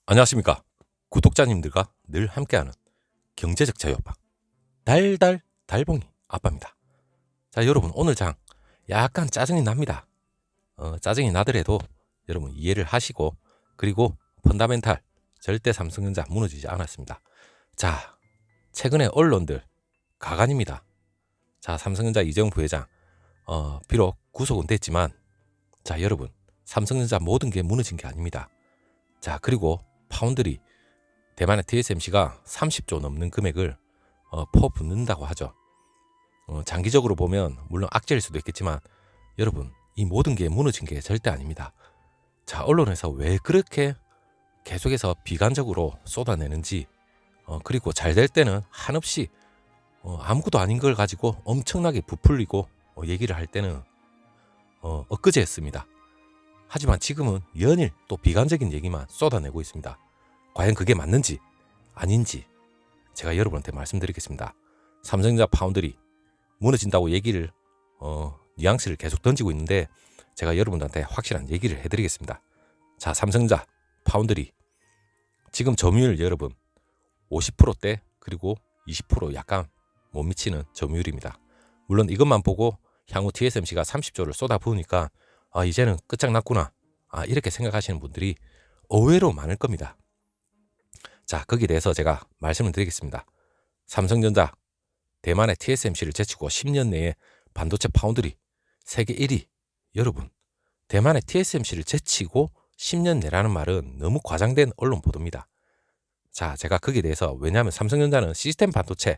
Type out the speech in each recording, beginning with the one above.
안녕하십니까. 구독자님들과 늘 함께하는 경제적 자유아빠 달달 달봉이 아빠입니다. 자, 여러분, 오늘 장 약간 짜증이 납니다. 짜증이 나더라도 여러분 이해를 하시고, 그리고 펀다멘탈 절대 삼성전자 무너지지 않았습니다. 자, 최근에 언론들 가관입니다. 자, 삼성전자 이재용 부회장 비록 구속은 됐지만, 자, 여러분, 삼성전자 모든 게 무너진 게 아닙니다. 자, 그리고 파운드리 대만의 TSMC가 30조 넘는 금액을 퍼붓는다고 하죠. 장기적으로 보면 물론 악재일 수도 있겠지만, 여러분, 이 모든 게 무너진 게 절대 아닙니다. 자, 언론에서 왜 그렇게 계속해서 비관적으로 쏟아내는지, 그리고 잘 될 때는 한없이 아무것도 아닌 걸 가지고 엄청나게 부풀리고 얘기를 할 때는 엊그제였습니다. 하지만 지금은 연일 또 비관적인 얘기만 쏟아내고 있습니다. 과연 그게 맞는지 아닌지 제가 여러분한테 말씀드리겠습니다. 삼성전자 파운드리 무너진다고 얘기를 뉘앙스를 계속 던지고 있는데, 제가 여러분한테 확실한 얘기를 해드리겠습니다. 자, 삼성전자 파운드리 지금 점유율 여러분 50%대 그리고 20% 약간 못 미치는 점유율입니다. 물론 이것만 보고 향후 TSMC가 30조를 쏟아부으니까 이제는 끝장났구나 이렇게 생각하시는 분들이 의외로 많을 겁니다. 자, 거기에 대해서 제가 말씀을 드리겠습니다. 삼성전자 대만의 TSMC를 제치고 10년 내에 반도체 파운드리 세계 1위. 여러분, 대만의 TSMC를 제치고 10년 내라는 말은 너무 과장된 언론 보도입니다. 자, 제가 거기에 대해서, 왜냐하면 삼성전자는 시스템 반도체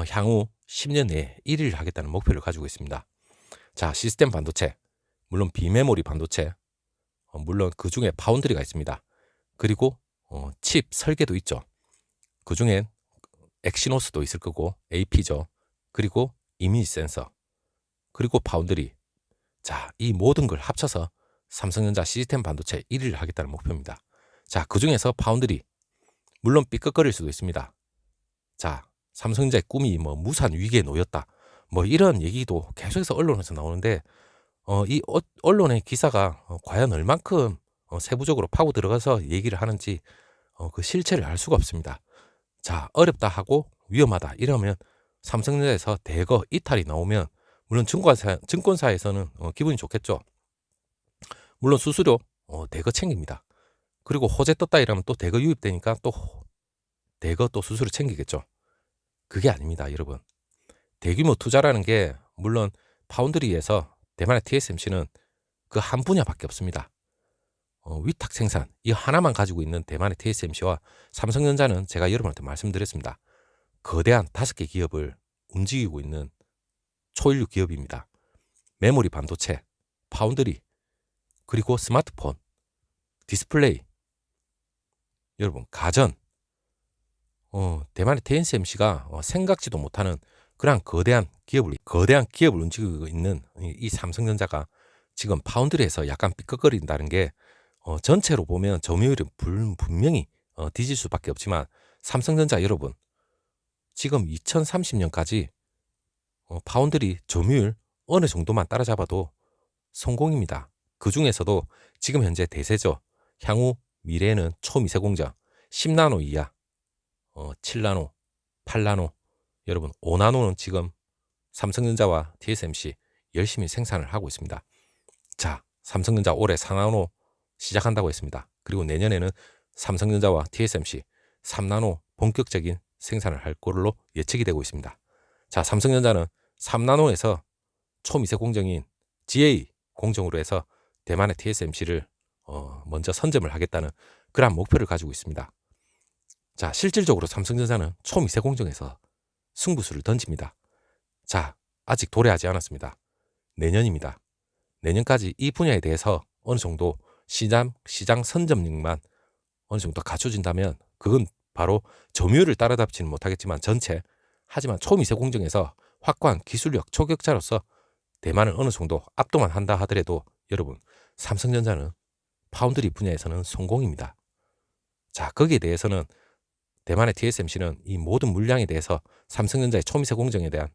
향후 10년 내에 1위를 하겠다는 목표를 가지고 있습니다. 자, 시스템 반도체, 물론 비메모리 반도체, 물론 그 중에 파운드리가 있습니다. 그리고 칩 설계도 있죠. 그 중엔 엑시노스도 있을 거고, AP죠. 그리고 이미지 센서, 그리고 파운드리. 자, 이 모든 걸 합쳐서 삼성전자 시스템 반도체 1위를 하겠다는 목표입니다. 자, 그 중에서 파운드리, 물론 삐걱거릴 수도 있습니다. 자, 삼성전자의 꿈이 무산 위기에 놓였다, 이런 얘기도 계속해서 언론에서 나오는데, 이 언론의 기사가 과연 얼만큼 세부적으로 파고 들어가서 얘기를 하는지 그 실체를 알 수가 없습니다. 자, 어렵다 하고 위험하다 이러면 삼성전자에서 대거 이탈이 나오면, 물론 증권사에서는 기분이 좋겠죠. 물론 수수료 대거 챙깁니다. 그리고 호재 떴다 이러면 또 대거 유입되니까 또 대거 또 수수료 챙기겠죠. 그게 아닙니다, 여러분. 대규모 투자라는 게, 물론 파운드리에서 대만의 TSMC는 그 한 분야밖에 없습니다. 위탁 생산 이 하나만 가지고 있는 대만의 TSMC와 삼성전자는, 제가 여러분한테 말씀드렸습니다, 거대한 5개 기업을 움직이고 있는 초일류 기업입니다. 메모리 반도체, 파운드리, 그리고 스마트폰, 디스플레이, 여러분 가전, 대만의 TSMC가 생각지도 못하는 그런 거대한 기업을 움직이고 있는 이 삼성전자가 지금 파운드리에서 약간 삐걱거린다는 게, 전체로 보면 점유율은 분명히 뒤질 수밖에 없지만, 삼성전자 여러분, 지금 2030년까지 파운드리 점유율 어느 정도만 따라잡아도 성공입니다. 그 중에서도 지금 현재 대세죠. 향후 미래에는 초미세공정 10나노 이하, 7나노, 8나노, 여러분 5나노는 지금 삼성전자와 TSMC 열심히 생산을 하고 있습니다. 자, 삼성전자 올해 4나노 시작한다고 했습니다. 그리고 내년에는 삼성전자와 TSMC 3나노 본격적인 생산을 할 걸로 예측이 되고 있습니다. 자, 삼성전자는 3나노에서 초미세 공정인 GA 공정으로 해서 대만의 TSMC를 먼저 선점을 하겠다는 그러한 목표를 가지고 있습니다. 자, 실질적으로 삼성전자는 초미세 공정에서 승부수를 던집니다. 자, 아직 도래하지 않았습니다. 내년입니다. 내년까지 이 분야에 대해서 어느 정도 시장 선점력만 어느 정도 갖춰진다면, 그건 바로 점유율을 따라잡지는 못하겠지만 하지만 초미세 공정에서 확고한 기술력 초격차로서 대만을 어느 정도 압도만 한다 하더라도, 여러분, 삼성전자는 파운드리 분야에서는 성공입니다. 자, 거기에 대해서는 대만의 TSMC는 이 모든 물량에 대해서 삼성전자의 초미세 공정에 대한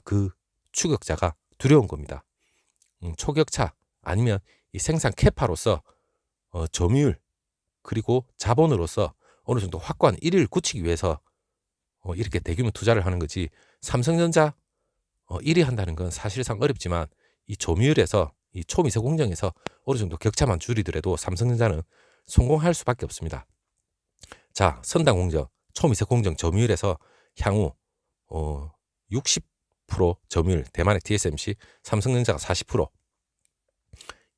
그 추격자가 두려운 겁니다. 초격차 아니면 이 생산 캐파로서 점유율 그리고 자본으로서 어느 정도 확고한 1위를 굳히기 위해서 이렇게 대규모 투자를 하는 거지, 삼성전자 1위 한다는 건 사실상 어렵지만 이 조미율에서 이 초미세 공정에서 어느 정도 격차만 줄이더라도 삼성전자는 성공할 수밖에 없습니다. 자, 선당 공정, 초미세 공정 점유율에서 향후 60% 점유율, 대만의 TSMC, 삼성전자가 40%.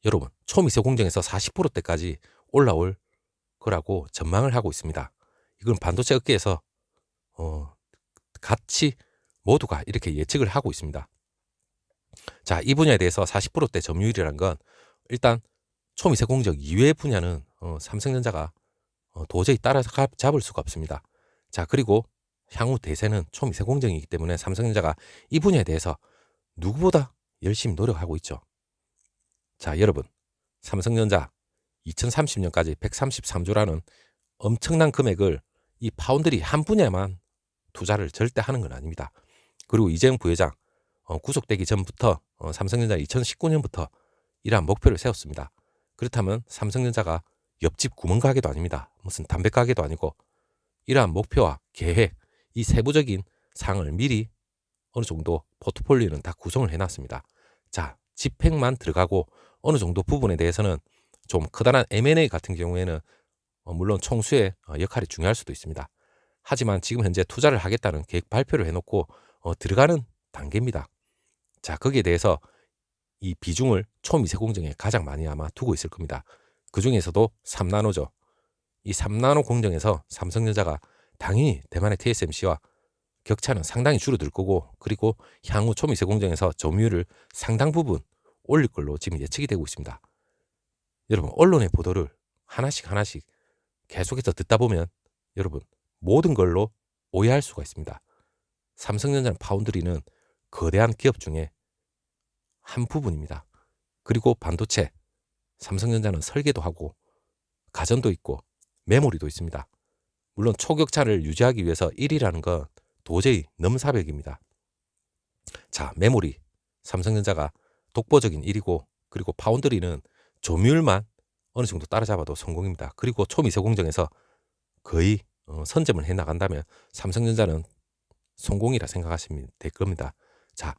여러분, 초미세 공정에서 40%대까지 올라올 거라고 전망을 하고 있습니다. 이건 반도체 업계에서 같이 모두가 이렇게 예측을 하고 있습니다. 자, 이 분야에 대해서 40%대 점유율이라는 건 일단 초미세 공정 이외의 분야는 삼성전자가 도저히 따라잡을 수가 없습니다. 자, 그리고 향후 대세는 초미세 공정이기 때문에 삼성전자가 이 분야에 대해서 누구보다 열심히 노력하고 있죠. 자, 여러분, 삼성전자 2030년까지 133조라는 엄청난 금액을 이 파운드리 한 분야만 투자를 절대 하는 건 아닙니다. 그리고 이재용 부회장 구속되기 전부터 삼성전자 2019년부터 이러한 목표를 세웠습니다. 그렇다면 삼성전자가 옆집 구멍가게도 아닙니다. 무슨 담배가게도 아니고 이러한 목표와 계획, 이 세부적인 사항을 미리 어느 정도 포트폴리오는 다 구성을 해놨습니다. 자, 집행만 들어가고 어느 정도 부분에 대해서는 좀 커다란 M&A 같은 경우에는 물론 총수의 역할이 중요할 수도 있습니다. 하지만 지금 현재 투자를 하겠다는 계획 발표를 해놓고 들어가는 단계입니다. 자, 거기에 대해서 이 비중을 초미세 공정에 가장 많이 아마 두고 있을 겁니다. 그 중에서도 3나노죠. 이 3나노 공정에서 삼성전자가 당연히 대만의 TSMC와 격차는 상당히 줄어들 거고, 그리고 향후 초미세 공정에서 점유율을 상당 부분 올릴 걸로 지금 예측이 되고 있습니다. 여러분, 언론의 보도를 하나씩 계속해서 듣다 보면 여러분 모든 걸로 오해할 수가 있습니다. 삼성전자는 파운드리는 거대한 기업 중에 한 부분입니다. 그리고 반도체, 삼성전자는 설계도 하고 가전도 있고 메모리도 있습니다. 물론 초격차를 유지하기 위해서 1위라는 건 도저히 넘사벽입니다. 자, 메모리, 삼성전자가 독보적인 1위고, 그리고 파운드리는 점유율만 어느 정도 따라잡아도 성공입니다. 그리고 초미세 공정에서 거의 선점을 해나간다면 삼성전자는 성공이라 생각하시면 될 겁니다. 자,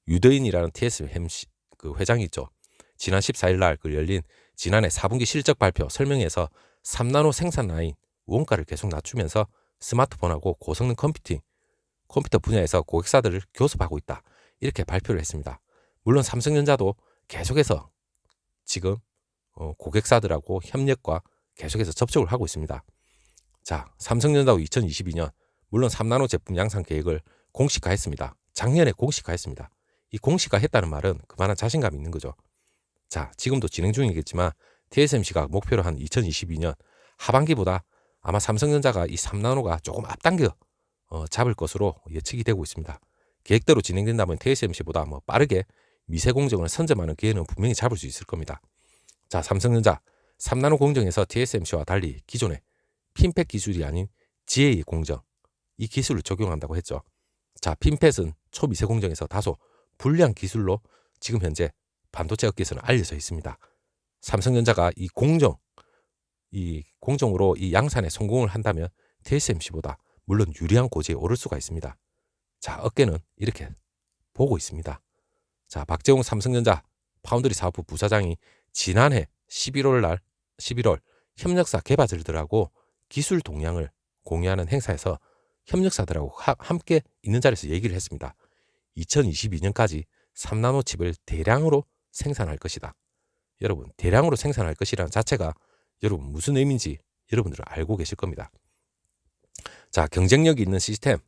유대인이라는 TSMC 그 회장이 있죠. 지난 14일 날 열린 지난해 4분기 실적 발표 설명에서 3나노 생산 라인 원가를 계속 낮추면서 스마트폰하고 고성능 컴퓨터 분야에서 고객사들을 교섭하고 있다, 이렇게 발표를 했습니다. 물론 삼성전자도 계속해서 지금 고객사들하고 협력과 계속해서 접촉을 하고 있습니다. 자, 삼성전자도 2022년 물론 3나노 제품 양산 계획을 공식화했습니다. 작년에 공식화했습니다. 이 공식화했다는 말은 그만한 자신감이 있는 거죠. 자, 지금도 진행 중이겠지만 TSMC가 목표로 한 2022년 하반기보다 아마 삼성전자가 이 3나노가 조금 앞당겨 잡을 것으로 예측이 되고 있습니다. 계획대로 진행된다면 TSMC보다 빠르게 미세 공정을 선점하는 기회는 분명히 잡을 수 있을 겁니다. 자, 삼성전자 3나노 공정에서 TSMC와 달리 기존의 핀팻 기술이 아닌 GA 공정, 이 기술을 적용한다고 했죠. 자, 핀팻은 초미세 공정에서 다소 불리한 기술로 지금 현재 반도체 업계에서는 알려져 있습니다. 삼성전자가 이 공정으로 이 양산에 성공을 한다면 TSMC보다 물론 유리한 고지에 오를 수가 있습니다. 자, 업계는 이렇게 보고 있습니다. 자, 박재홍 삼성전자 파운드리 사업부 부사장이 지난해 11월 협력사 개발자들하고 기술 동향을 공유하는 행사에서 협력사들하고 함께 있는 자리에서 얘기를 했습니다. 2022년까지 3나노 칩을 대량으로 생산할 것이다. 여러분, 대량으로 생산할 것이라는 자체가 여러분 무슨 의미인지 여러분들은 알고 계실 겁니다. 자, 경쟁력이 있는 시스템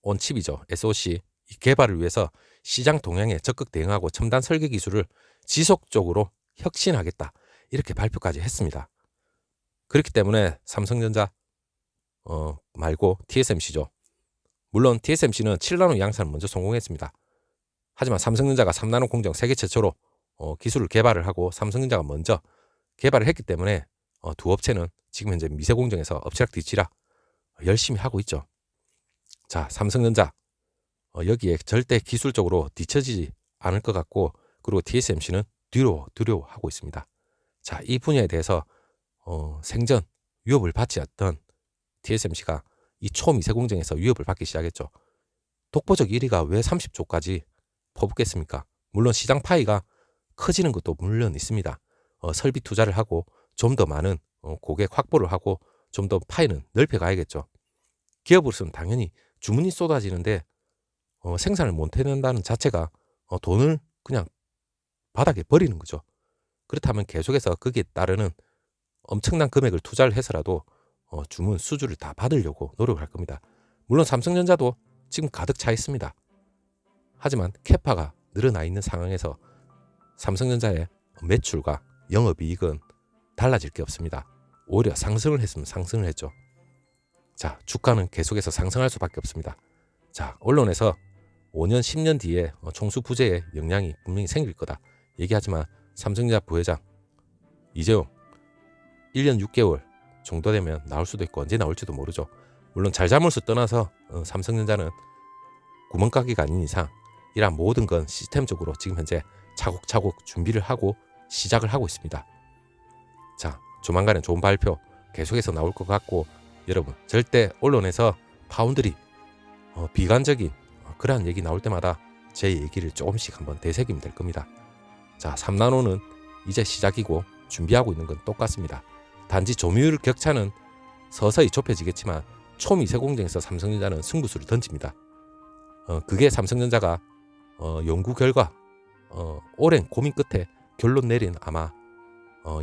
온 칩이죠. SoC 이 개발을 위해서 시장 동향에 적극 대응하고 첨단 설계 기술을 지속적으로 혁신하겠다, 이렇게 발표까지 했습니다. 그렇기 때문에 삼성전자 말고 TSMC죠. 물론 TSMC는 7나노 양산을 먼저 성공했습니다. 하지만 삼성전자가 3나노 공정 세계 최초로 기술을 개발을 하고 삼성전자가 먼저 개발을 했기 때문에 두 업체는 지금 현재 미세 공정에서 엎치락 뒤치락 열심히 하고 있죠. 자, 삼성전자 여기에 절대 기술적으로 뒤처지지 않을 것 같고, 그리고 TSMC는 두려워하고 있습니다. 자, 이 분야에 대해서 생전 위협을 받지 않던 TSMC가 이 초미세 공정에서 위협을 받기 시작했죠. 독보적 1위가 왜 30조까지 퍼붓겠습니까? 물론 시장 파이가 커지는 것도 물론 있습니다. 설비 투자를 하고 좀 더 많은 고객 확보를 하고 좀 더 파이는 넓혀가야겠죠. 기업으로서는 당연히 주문이 쏟아지는데 생산을 못 해낸다는 자체가 돈을 그냥 바닥에 버리는 거죠. 그렇다면 계속해서 거기에 따르는 엄청난 금액을 투자를 해서라도 주문 수주를 다 받으려고 노력할 겁니다. 물론 삼성전자도 지금 가득 차 있습니다. 하지만 캐파가 늘어나 있는 상황에서 삼성전자의 매출과 영업이익은 달라질 게 없습니다. 오히려 상승을 했으면 상승을 했죠. 자, 주가는 계속해서 상승할 수밖에 없습니다. 자, 언론에서 5년, 10년 뒤에 총수 부재의 영향이 분명히 생길 거다 얘기하지만 삼성전자 부회장 이재용 1년 6개월 정도 되면 나올 수도 있고 언제 나올지도 모르죠. 물론 잘잘못을 떠나서 삼성전자는 구멍가게가 아닌 이상 이러한 모든 건 시스템적으로 지금 현재 차곡차곡 준비를 하고 시작을 하고 있습니다. 자, 조만간에 좋은 발표 계속해서 나올 것 같고 여러분 절대 언론에서 파운드리 비관적인 그러한 얘기 나올 때마다 제 얘기를 조금씩 한번 되새기면 될 겁니다. 자, 3나노는 이제 시작이고 준비하고 있는 건 똑같습니다. 단지 점유율 격차는 서서히 좁혀지겠지만 초미세 공정에서 삼성전자는 승부수를 던집니다. 그게 삼성전자가 연구 결과 오랜 고민 끝에 결론 내린 아마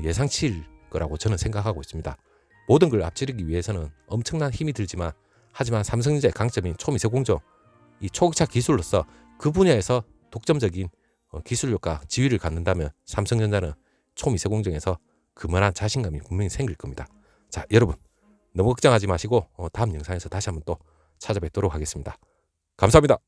예상치일 거라고 저는 생각하고 있습니다. 모든 걸 앞지르기 위해서는 엄청난 힘이 들지만 하지만 삼성전자의 강점인 초미세 공정 이 초기차 기술로서 그 분야에서 독점적인 기술력과 지위를 갖는다면 삼성전자는 초미세 공정에서 그만한 자신감이 분명히 생길 겁니다. 자, 여러분 너무 걱정하지 마시고 다음 영상에서 다시 한번 또 찾아뵙도록 하겠습니다. 감사합니다.